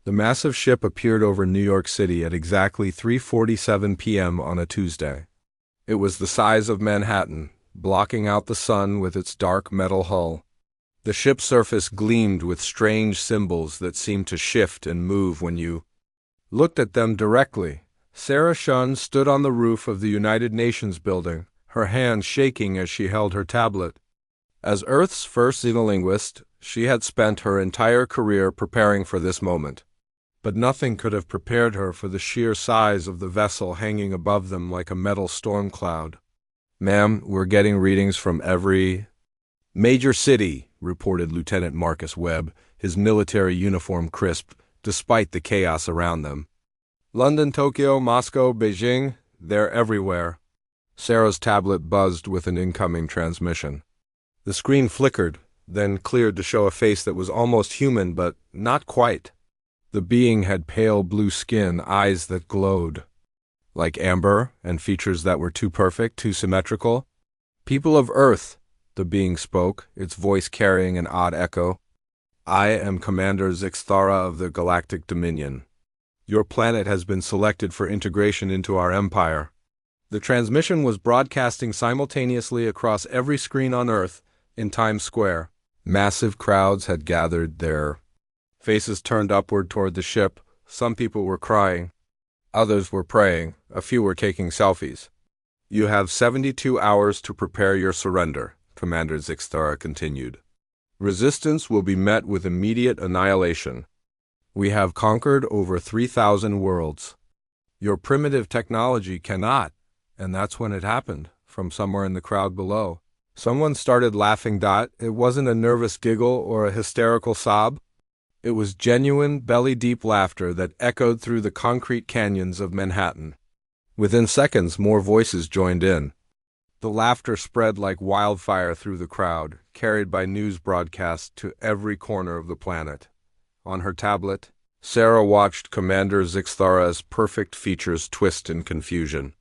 The massive ship appeared over New York City at exactly 3:47 p.m. on a Tuesday. It was the size of Manhattan, blocking out the sun with its dark metal hull. The ship's surface gleamed with strange symbols that seemed to shift and move when you looked at them directly. Sarah Shun stood on the roof of the United Nations building, her hand shaking as she held her tablet. As Earth's first xenolinguist, she had spent her entire career preparing for this moment. But nothing could have prepared her for the sheer size of the vessel hanging above them like a metal storm cloud. "Ma'am, we're getting readings from every major city," reported Lieutenant Marcus Webb, his military uniform crisp, despite the chaos around them. "London, Tokyo, Moscow, Beijing, they're everywhere." Sarah's tablet buzzed with an incoming transmission. The screen flickered, then cleared to show a face that was almost human, but not quite. The being had pale blue skin, eyes that glowed like amber, and features that were too perfect, too symmetrical. "People of Earth," the being spoke, its voice carrying an odd echo. "I am Commander Zixthara of the Galactic Dominion. Your planet has been selected for integration into our empire." The transmission was broadcasting simultaneously across every screen on Earth in Times Square. Massive crowds had gathered there, faces turned upward toward the ship. Some people were crying. Others were praying. A few were taking selfies. "You have 72 hours to prepare your surrender," Commander Zixthara continued. "Resistance will be met with immediate annihilation. We have conquered over 3,000 worlds. Your primitive technology cannot." And that's when it happened, from somewhere in the crowd below. Someone started laughing. It wasn't a nervous giggle or a hysterical sob. It was genuine, belly-deep laughter that echoed through the concrete canyons of Manhattan. Within seconds, more voices joined in. The laughter spread like wildfire through the crowd, carried by news broadcasts to every corner of the planet. On her tablet, Sarah watched Commander Zixthara's perfect features twist in confusion.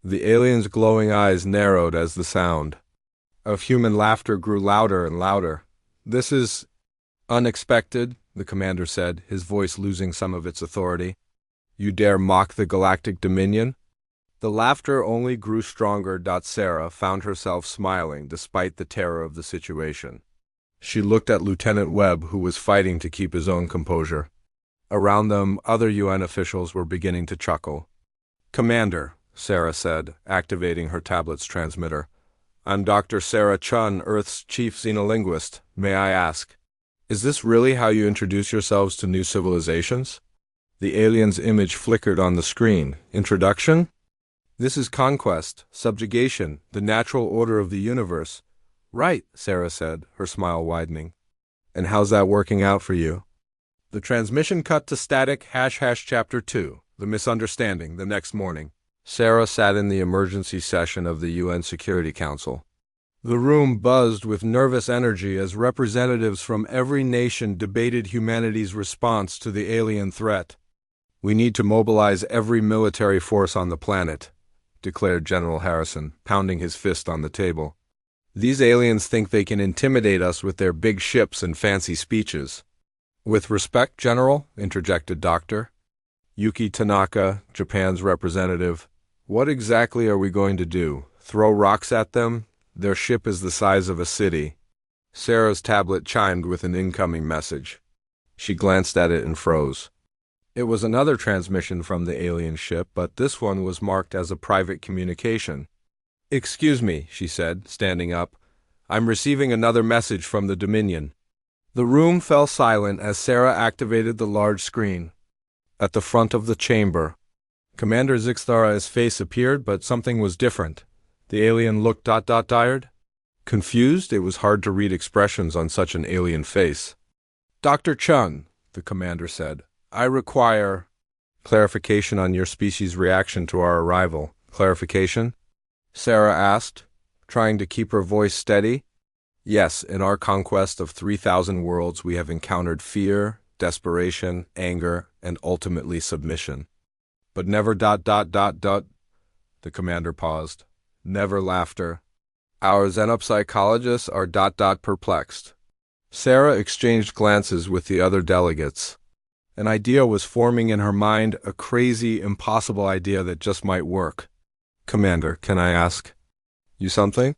The alien's glowing eyes narrowed as the sound of human laughter grew louder and louder. "This is unexpected," the commander said, his voice losing some of its authority. "You dare mock the Galactic Dominion?" The laughter only grew stronger. Sarah found herself smiling despite the terror of the situation. She looked at Lieutenant Webb, who was fighting to keep his own composure. Around them, other UN officials were beginning to chuckle. "Commander," Sarah said, activating her tablet's transmitter, "I'm Dr. Sarah Chun, Earth's chief xenolinguist. May I ask, is this really how you introduce yourselves to new civilizations?" The alien's image flickered on the screen. "Introduction? This is conquest, subjugation, the natural order of the universe." "Right," Sarah said, her smile widening. "And how's that working out for you?" The transmission cut to static #Chapter 2, The Misunderstanding, the next morning. Sarah sat in the emergency session of the UN Security Council. The room buzzed with nervous energy as representatives from every nation debated humanity's response to the alien threat. "We need to mobilize every military force on the planet," declared General Harrison, pounding his fist on the table. "These aliens think they can intimidate us with their big ships and fancy speeches." "With respect, General," interjected Dr. Yuki Tanaka, Japan's representative, "what exactly are we going to do? Throw rocks at them? Their ship is the size of a city." Sarah's tablet chimed with an incoming message. She glanced at it and froze. It was another transmission from the alien ship, but this one was marked as a private communication. "Excuse me," she said, standing up. "I'm receiving another message from the Dominion." The room fell silent as Sarah activated the large screen. At the front of the chamber, Commander Zixthara's face appeared, but something was different. The alien looked tired. Confused, it was hard to read expressions on such an alien face. "Dr. Chun," the commander said, "I require clarification on your species' reaction to our arrival." "Clarification?" Sarah asked, trying to keep her voice steady. "Yes, in our conquest of 3,000 worlds we have encountered fear, desperation, anger, and ultimately submission. But never ... The commander paused. "Never laughter. Our xenopsychologists are ... perplexed." Sarah exchanged glances with the other delegates. An idea was forming in her mind, a crazy, impossible idea that just might work. Commander, can I ask you something?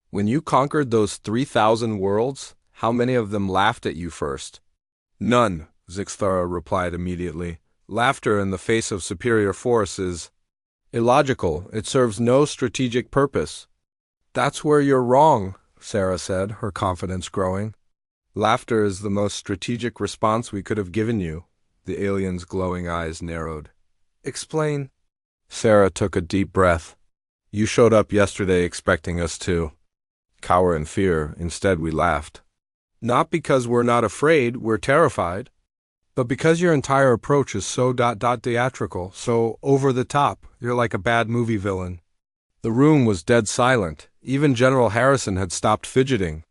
When you conquered those 3,000 worlds, how many of them laughed at you first? None, Zixthara replied immediately. Laughter in the face of superior force is illogical. It serves no strategic purpose. That's where you're wrong, Sarah said, her confidence growing. Laughter is the most strategic response we could have given you. The alien's glowing eyes narrowed. Explain. Sarah took a deep breath. You showed up yesterday expecting us to cower in fear. Instead, we laughed. Not because we're not afraid, we're terrified, but because your entire approach is so theatrical, so over the top. You're like a bad movie villain. The room was dead silent. Even General Harrison had stopped fidgeting.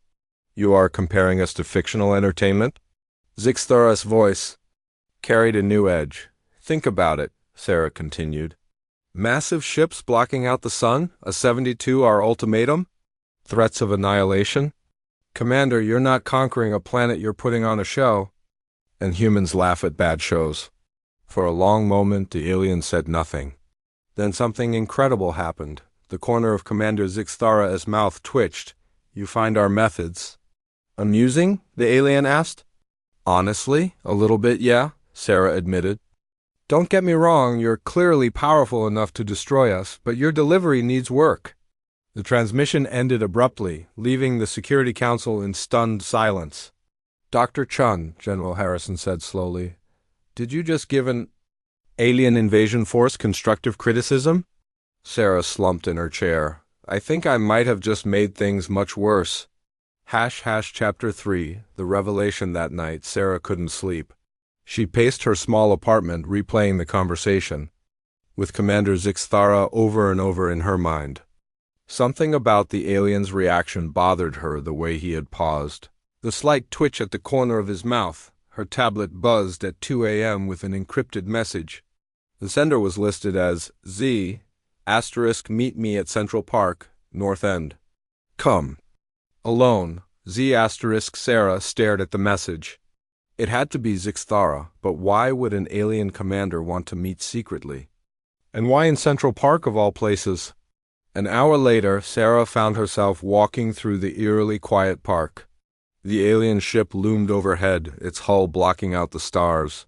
You are comparing us to fictional entertainment? Zixthara's voice carried a new edge. Think about it, Sarah continued. Massive ships blocking out the sun, a 72-hour ultimatum, threats of annihilation. Commander, you're not conquering a planet, you're putting on a show. And humans laugh at bad shows. For a long moment, the alien said nothing. Then something incredible happened. The corner of Commander Zixthara's mouth twitched. You find our methods amusing? The alien asked. Honestly, a little bit, yeah, Sarah admitted. Don't get me wrong, you're clearly powerful enough to destroy us, but your delivery needs work. The transmission ended abruptly, leaving the Security Council in stunned silence. Dr. Chun, General Harrison said slowly, did you just give an alien invasion force constructive criticism? Sarah slumped in her chair. I think I might have just made things much worse. Chapter 3, the revelation that night. Sarah couldn't sleep. She paced her small apartment, replaying the conversation, with Commander Zixthara over and over in her mind. Something about the alien's reaction bothered her, the way he had paused. The slight twitch at the corner of his mouth. Her tablet buzzed at 2 a.m. with an encrypted message. The sender was listed as Z** meet me at Central Park, North End. Come. Alone, Z** Sarah stared at the message. It had to be Zixthara, but why would an alien commander want to meet secretly? And why in Central Park of all places? An hour later, Sarah found herself walking through the eerily quiet park. The alien ship loomed overhead, its hull blocking out the stars.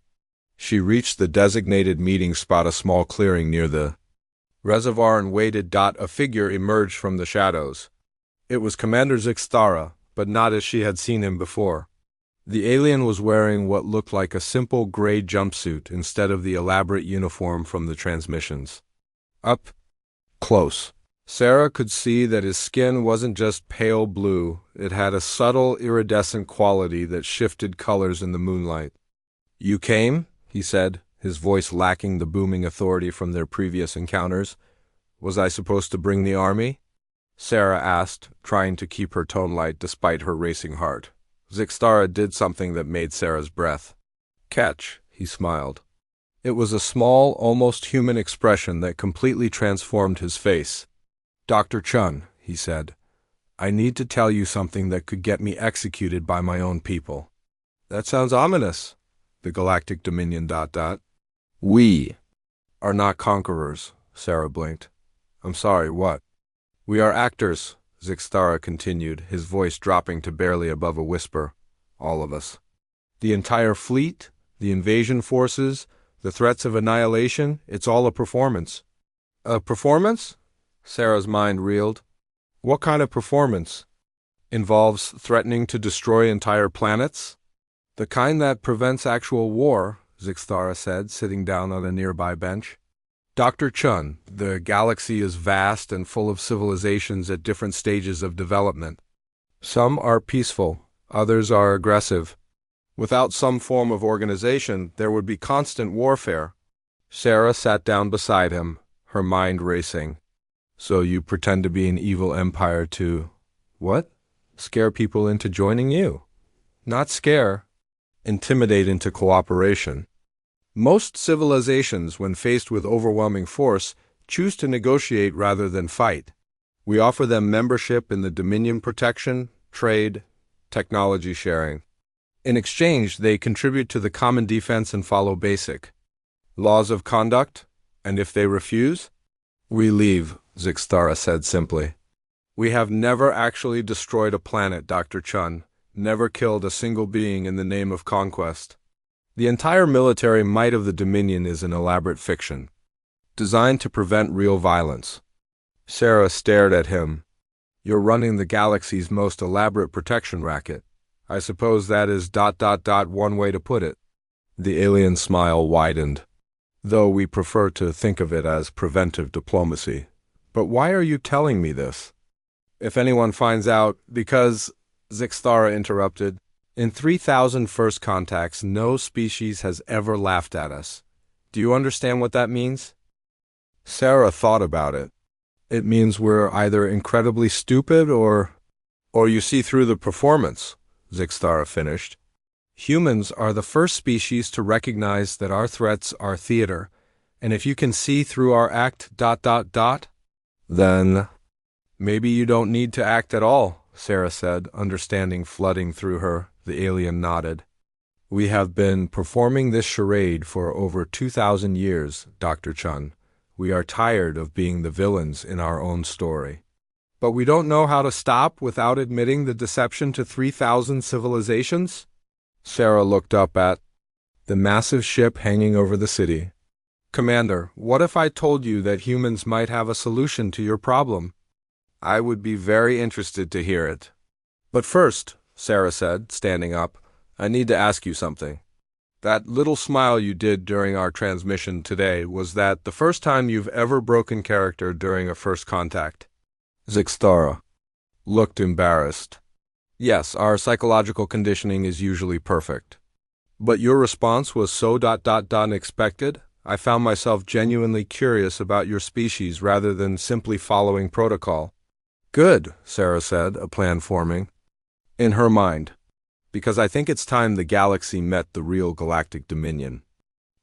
She reached the designated meeting spot, a small clearing near the reservoir, and waited. A figure emerged from the shadows. It was Commander Zixthara, but not as she had seen him before. The alien was wearing what looked like a simple gray jumpsuit instead of the elaborate uniform from the transmissions. Up close, Sarah could see that his skin wasn't just pale blue, it had a subtle iridescent quality that shifted colors in the moonlight. You came? He said, his voice lacking the booming authority from their previous encounters. Was I supposed to bring the army? Sarah asked, trying to keep her tone light despite her racing heart. Zixthara did something that made Sarah's breath catch. He smiled. It was a small, almost human expression that completely transformed his face. Dr. Chun, he said, I need to tell you something that could get me executed by my own people. That sounds ominous. The Galactic Dominion ... We are not conquerors, Sarah blinked. I'm sorry, what? We are actors, Zixthara continued, his voice dropping to barely above a whisper. All of us. The entire fleet, the invasion forces, the threats of annihilation, it's all a performance. A performance? Sarah's mind reeled. What kind of performance? Involves threatening to destroy entire planets? The kind that prevents actual war, Zixthara said, sitting down on a nearby bench. Dr. Chun, the galaxy is vast and full of civilizations at different stages of development. Some are peaceful, others are aggressive. Without some form of organization, there would be constant warfare. Sarah sat down beside him, her mind racing. So you pretend to be an evil empire to, what? Scare people into joining you? Not scare. Intimidate into cooperation. Most civilizations, when faced with overwhelming force, choose to negotiate rather than fight. We offer them membership in the Dominion protection, trade, technology sharing. In exchange, they contribute to the common defense and follow basic laws of conduct, and if they refuse, we leave, Zixtara said simply. We have never actually destroyed a planet, Dr. Chun, never killed a single being in the name of conquest. The entire military might of the Dominion is an elaborate fiction, designed to prevent real violence. Sarah stared at him. You're running the galaxy's most elaborate protection racket. I suppose that is ... one way to put it. The alien smile widened, though we prefer to think of it as preventive diplomacy. But why are you telling me this? If anyone finds out, because, Zixtara interrupted, in 3,000 first contacts, no species has ever laughed at us. Do you understand what that means? Sarah thought about it. It means we're either incredibly stupid or you see through the performance, Zixtara finished. Humans are the first species to recognize that our threats are theater, and if you can see through our act ... then maybe you don't need to act at all, Sarah said, understanding flooding through her. The alien nodded. We have been performing this charade for over 2,000 years, Dr. Chun. We are tired of being the villains in our own story. But we don't know how to stop without admitting the deception to 3,000 civilizations? Sarah looked up at the massive ship hanging over the city. Commander, what if I told you that humans might have a solution to your problem? I would be very interested to hear it. But first, Sarah said, standing up, I need to ask you something. That little smile you did during our transmission today, was that the first time you've ever broken character during a first contact? Zixtara looked embarrassed. Yes, our psychological conditioning is usually perfect. But your response was so ... unexpected. I found myself genuinely curious about your species rather than simply following protocol. Good, Sarah said, a plan forming. In her mind. Because I think it's time the galaxy met the real Galactic Dominion.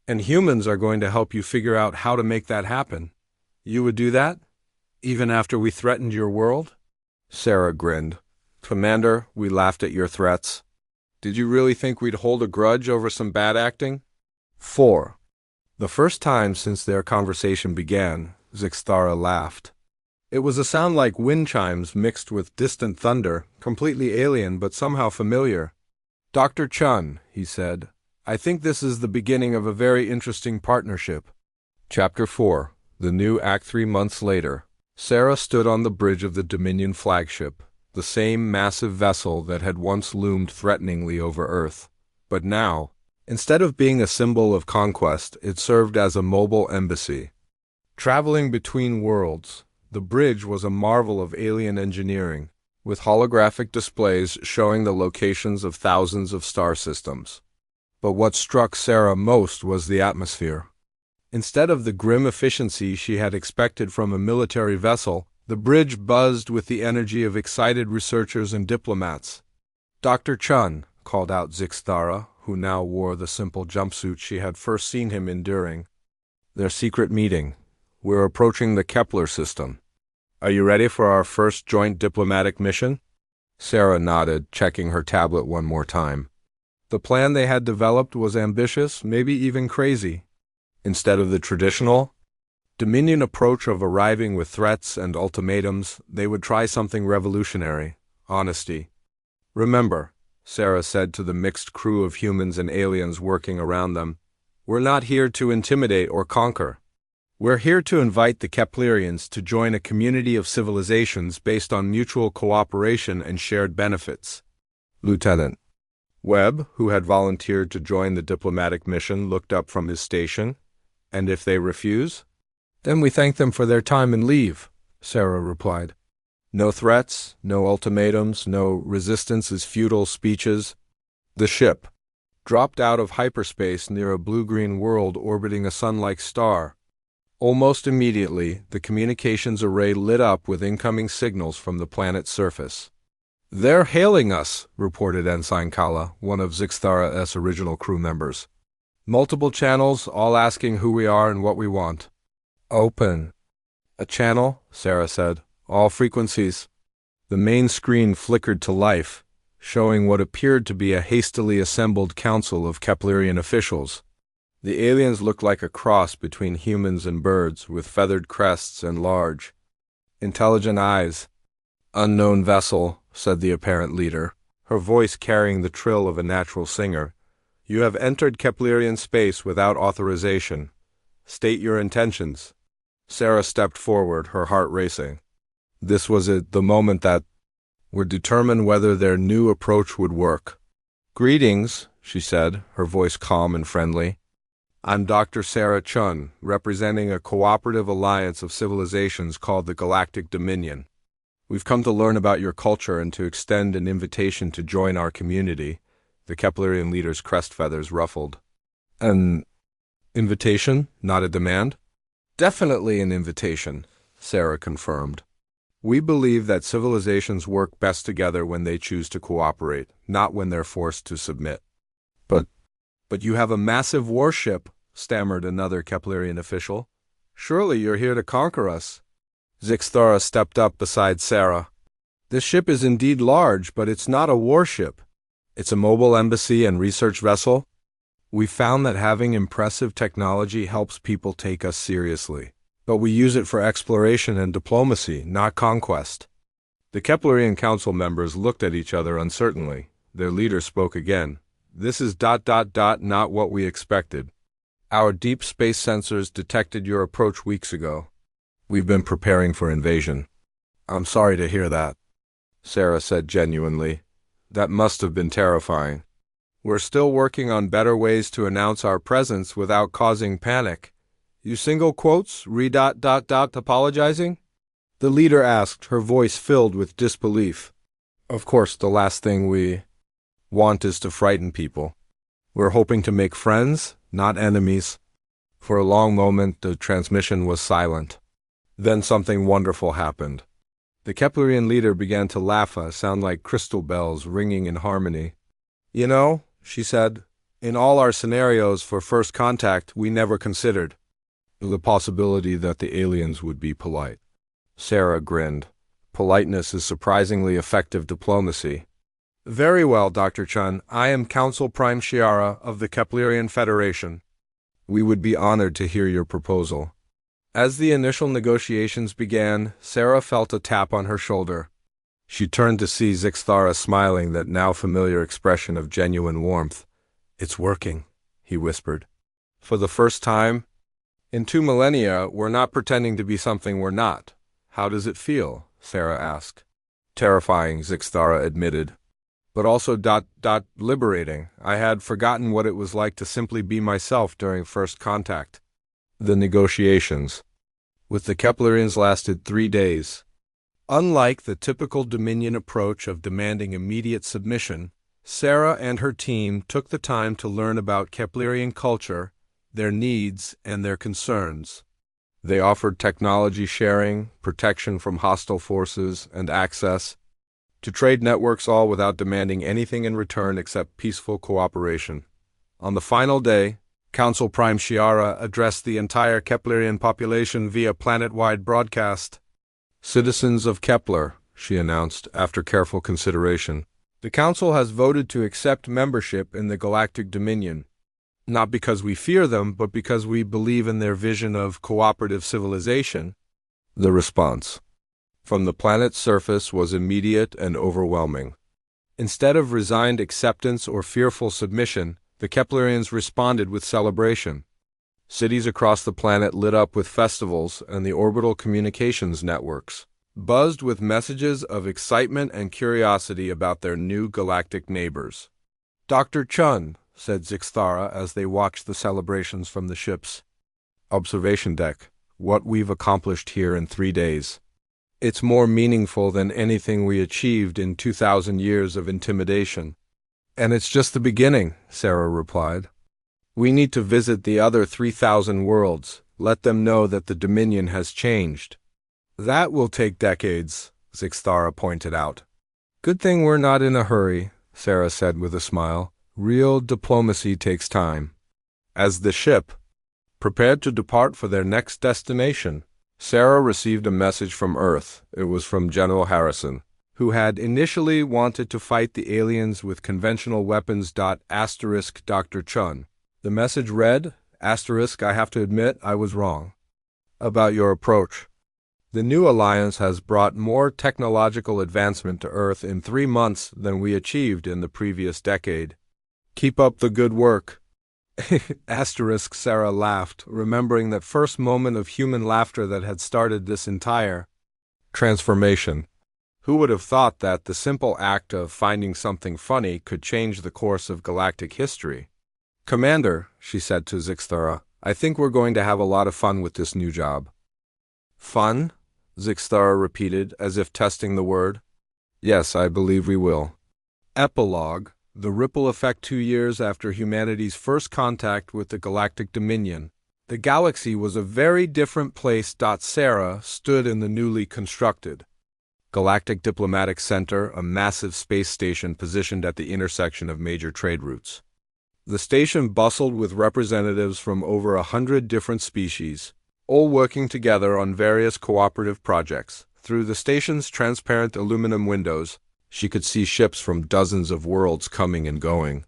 And humans are going to help you figure out how to make that happen. You would do that? Even after we threatened your world? Sarah grinned. Commander, we laughed at your threats. Did you really think we'd hold a grudge over some bad acting? 4. The first time since their conversation began, Zixtara laughed. It was a sound like wind chimes mixed with distant thunder, completely alien but somehow familiar. Dr. Chun, he said, I think this is the beginning of a very interesting partnership. Chapter 4. The new Act 3 months later. Sarah stood on the bridge of the Dominion flagship, the same massive vessel that had once loomed threateningly over Earth. But now, instead of being a symbol of conquest, it served as a mobile embassy. Traveling between worlds, the bridge was a marvel of alien engineering, with holographic displays showing the locations of thousands of star systems. But what struck Sarah most was the atmosphere. Instead of the grim efficiency she had expected from a military vessel, the bridge buzzed with the energy of excited researchers and diplomats. Dr. Chun, called out Zixtara, who now wore the simple jumpsuit she had first seen him enduring. Their secret meeting. We're approaching the Kepler system. Are you ready for our first joint diplomatic mission? Sarah nodded, checking her tablet one more time. The plan they had developed was ambitious, maybe even crazy. Instead of the traditional Dominion approach of arriving with threats and ultimatums, they would try something revolutionary: honesty. Remember, Sarah said to the mixed crew of humans and aliens working around them, we're not here to intimidate or conquer. We're here to invite the Keplerians to join a community of civilizations based on mutual cooperation and shared benefits. Lieutenant Webb, who had volunteered to join the diplomatic mission, looked up from his station. And if they refuse? Then we thank them for their time and leave, Sarah replied. No threats, no ultimatums, no resistance is futile speeches. The ship dropped out of hyperspace near a blue-green world orbiting a sun-like star. Almost immediately, the communications array lit up with incoming signals from the planet's surface. They're hailing us, reported Ensign Kala, one of Zixtara's original crew members. Multiple channels, all asking who we are and what we want. Open. A channel, Sarah said. All frequencies. The main screen flickered to life, showing what appeared to be a hastily assembled council of Keplerian officials. The aliens looked like a cross between humans and birds, with feathered crests and large, intelligent eyes. "Unknown vessel," said the apparent leader, her voice carrying the trill of a natural singer. "You have entered Keplerian space without authorization. State your intentions." Sarah stepped forward, her heart racing. This was the moment that would determine whether their new approach would work. "Greetings," she said, her voice calm and friendly. "I'm Dr. Sarah Chun, representing a cooperative alliance of civilizations called the Galactic Dominion. We've come to learn about your culture and to extend an invitation to join our community." The Keplerian leader's crest feathers ruffled. "An invitation, not a demand?" "Definitely an invitation," Sarah confirmed. "We believe that civilizations work best together when they choose to cooperate, not when they're forced to submit." But you have a massive warship," stammered another Keplerian official. "Surely you're here to conquer us." Zixthara stepped up beside Sarah. "This ship is indeed large, but it's not a warship. It's a mobile embassy and research vessel. We found that having impressive technology helps people take us seriously, but we use it for exploration and diplomacy, not conquest." The Keplerian council members looked at each other uncertainly. Their leader spoke again. "This is ... not what we expected. Our deep space sensors detected your approach weeks ago. We've been preparing for invasion." "I'm sorry to hear that," Sarah said genuinely. "That must have been terrifying. We're still working on better ways to announce our presence without causing panic." "You single quotes, apologizing?" the leader asked, her voice filled with disbelief. "Of course, the last thing we want is to frighten people. We're hoping to make friends, not enemies." For a long moment, the transmission was silent. Then something wonderful happened. The Keplerian leader began to laugh, sound like crystal bells ringing in harmony. "You know," she said, "in all our scenarios for first contact, we never considered the possibility that the aliens would be polite." Sarah grinned. "Politeness is surprisingly effective diplomacy." "Very well, Dr. Chun. I am Council Prime Shiara of the Keplerian Federation. We would be honored to hear your proposal." As the initial negotiations began, Sarah felt a tap on her shoulder. She turned to see Zixthara smiling, that now familiar expression of genuine warmth. "It's working," he whispered. "For the first time in 2 millennia, we're not pretending to be something we're not." "How does it feel?" Sarah asked. "Terrifying," Zixthara admitted. "But also liberating. I had forgotten what it was like to simply be myself during first contact." The negotiations with the Keplerians lasted 3 days. Unlike the typical Dominion approach of demanding immediate submission, Sarah and her team took the time to learn about Keplerian culture, their needs, and their concerns. They offered technology sharing, protection from hostile forces, and access to trade networks, all without demanding anything in return except peaceful cooperation. On the final day, Council Prime Shiara addressed the entire Keplerian population via planet-wide broadcast. "Citizens of Kepler," she announced after careful consideration, "the Council has voted to accept membership in the Galactic Dominion, not because we fear them, but because we believe in their vision of cooperative civilization." The response from the planet's surface was immediate and overwhelming. Instead of resigned acceptance or fearful submission, the Keplerians responded with celebration. Cities across the planet lit up with festivals, and the orbital communications networks buzzed with messages of excitement and curiosity about their new galactic neighbors. "Dr. Chun," said Zixthara as they watched the celebrations from the ship's observation deck, "what we've accomplished here in 3 days. It's more meaningful than anything we achieved in 2,000 years of intimidation." "And it's just the beginning," Sarah replied. "We need to visit the other 3,000 worlds, let them know that the Dominion has changed." "That will take decades," Zixthara pointed out. "Good thing we're not in a hurry," Sarah said with a smile. "Real diplomacy takes time." As the ship prepared to depart for their next destination, Sarah received a message from Earth. It was from General Harrison. who had initially wanted to fight the aliens with conventional weapons. Dr. Chun. The message read, I have to admit I was wrong about your approach. The new alliance has brought more technological advancement to Earth in 3 months than we achieved in the previous decade. Keep up the good work. Sarah laughed, remembering that first moment of human laughter that had started this entire transformation. Who would have thought that the simple act of finding something funny could change the course of galactic history? Commander, she said to Zixthara, I think we're going to have a lot of fun with this new job. Fun? Zixthara repeated, as if testing the word. Yes, I believe we will. Epilogue. The ripple effect 2 years after humanity's first contact with the Galactic Dominion. The galaxy was a very different place. Sarah stood in the newly constructed Galactic Diplomatic Center, a massive space station positioned at the intersection of major trade routes. The station bustled with representatives from over 100 different species, all working together on various cooperative projects. Through the station's transparent aluminum windows, she could see ships from dozens of worlds coming and going.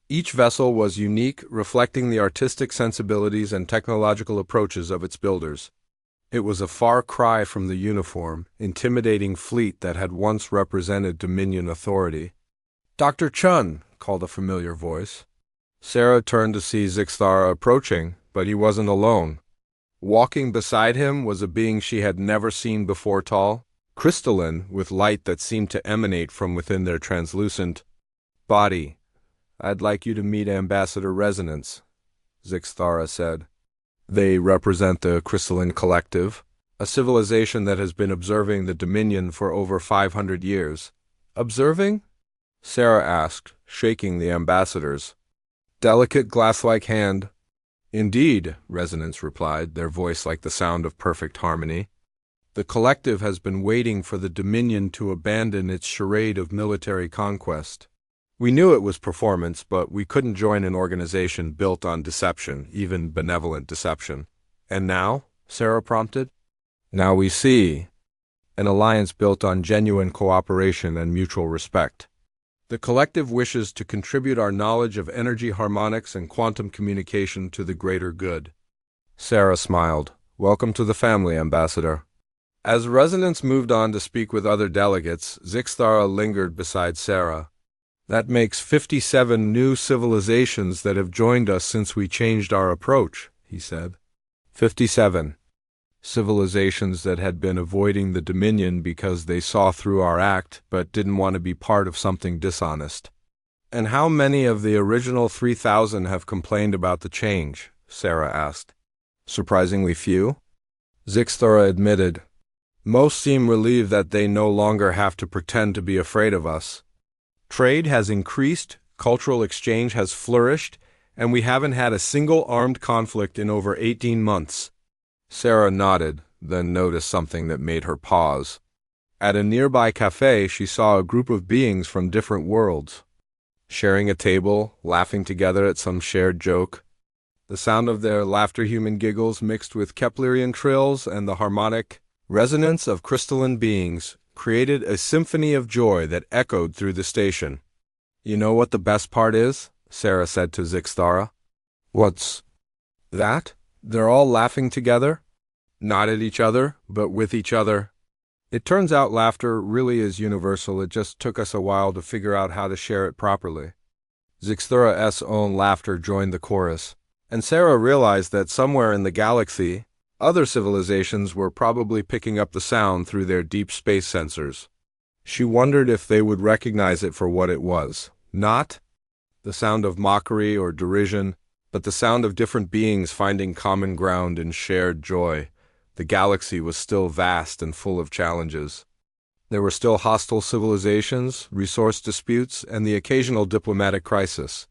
Each vessel was unique, reflecting the artistic sensibilities and technological approaches of its builders. It was a far cry from the uniform, intimidating fleet that had once represented Dominion authority. Dr. Chun, called a familiar voice. Sarah turned to see Zixthara approaching, but he wasn't alone. Walking beside him was a being she had never seen before, tall, crystalline, with light that seemed to emanate from within their translucent body. I'd like you to meet Ambassador Resonance, Zixthara said. They represent the Crystalline Collective, a civilization that has been observing the Dominion for over 500 years. Observing? Sarah asked, shaking the ambassador's delicate glass-like hand. Indeed, Resonance replied, their voice like the sound of perfect harmony. The collective has been waiting for the Dominion to abandon its charade of military conquest. We knew it was performance, but we couldn't join an organization built on deception, even benevolent deception. And now? Sarah prompted. Now we see. An alliance built on genuine cooperation and mutual respect. The collective wishes to contribute our knowledge of energy harmonics and quantum communication to the greater good. Sarah smiled. Welcome to the family, Ambassador. As Resonance moved on to speak with other delegates, Zixthara lingered beside Sarah. That makes 57 new civilizations that have joined us since we changed our approach, he said. 57. Civilizations that had been avoiding the Dominion because they saw through our act but didn't want to be part of something dishonest. And how many of the original 3,000 have complained about the change? Sarah asked. Surprisingly few. Zixthara admitted. Most seem relieved that they no longer have to pretend to be afraid of us. Trade has increased, cultural exchange has flourished, and we haven't had a single armed conflict in over 18 months. Sarah nodded, then noticed something that made her pause. At a nearby cafe, she saw a group of beings from different worlds, sharing a table, laughing together at some shared joke. The sound of their laughter, human giggles mixed with Keplerian trills and the harmonic resonance of crystalline beings, created a symphony of joy that echoed through the station. You know what the best part is? Sarah said to Zixthara. What's that? They're all laughing together? Not at each other, but with each other. It turns out laughter really is universal. It just took us a while to figure out how to share it properly. Zixthara's own laughter joined the chorus, and Sarah realized that somewhere in the galaxy, other civilizations were probably picking up the sound through their deep space sensors. She wondered if they would recognize it for what it was. Not the sound of mockery or derision, but the sound of different beings finding common ground in shared joy. The galaxy was still vast and full of challenges. There were still hostile civilizations, resource disputes, and the occasional diplomatic crisis.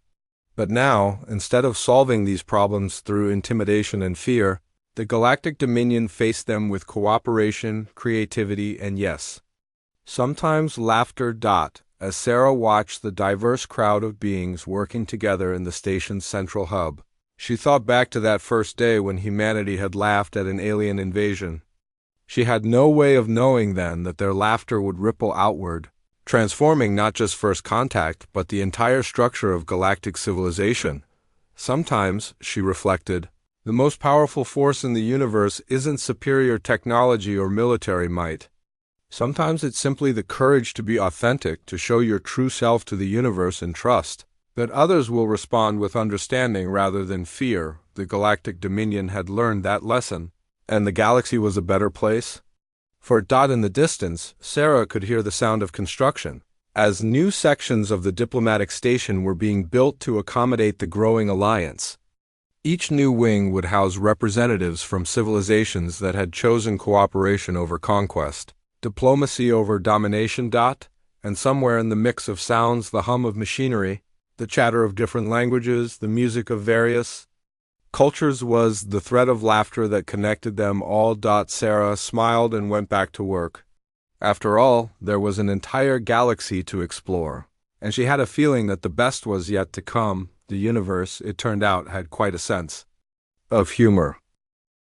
But now, instead of solving these problems through intimidation and fear, the Galactic Dominion faced them with cooperation, creativity, and yes, sometimes laughter. As Sarah watched the diverse crowd of beings working together in the station's central hub, she thought back to that first day when humanity had laughed at an alien invasion. She had no way of knowing then that their laughter would ripple outward, transforming not just First Contact, but the entire structure of galactic civilization. Sometimes, she reflected, the most powerful force in the universe isn't superior technology or military might. Sometimes it's simply the courage to be authentic, to show your true self to the universe and trust that others will respond with understanding rather than fear. The Galactic Dominion had learned that lesson, and the galaxy was a better place. For in the distance, Sarah could hear the sound of construction, as new sections of the diplomatic station were being built to accommodate the growing alliance. Each new wing would house representatives from civilizations that had chosen cooperation over conquest, diplomacy over domination. And somewhere in the mix of sounds, the hum of machinery, the chatter of different languages, the music of various cultures was the thread of laughter that connected them all. Sarah smiled and went back to work. After all, there was an entire galaxy to explore, and she had a feeling that the best was yet to come. The universe, it turned out, had quite a sense of humor.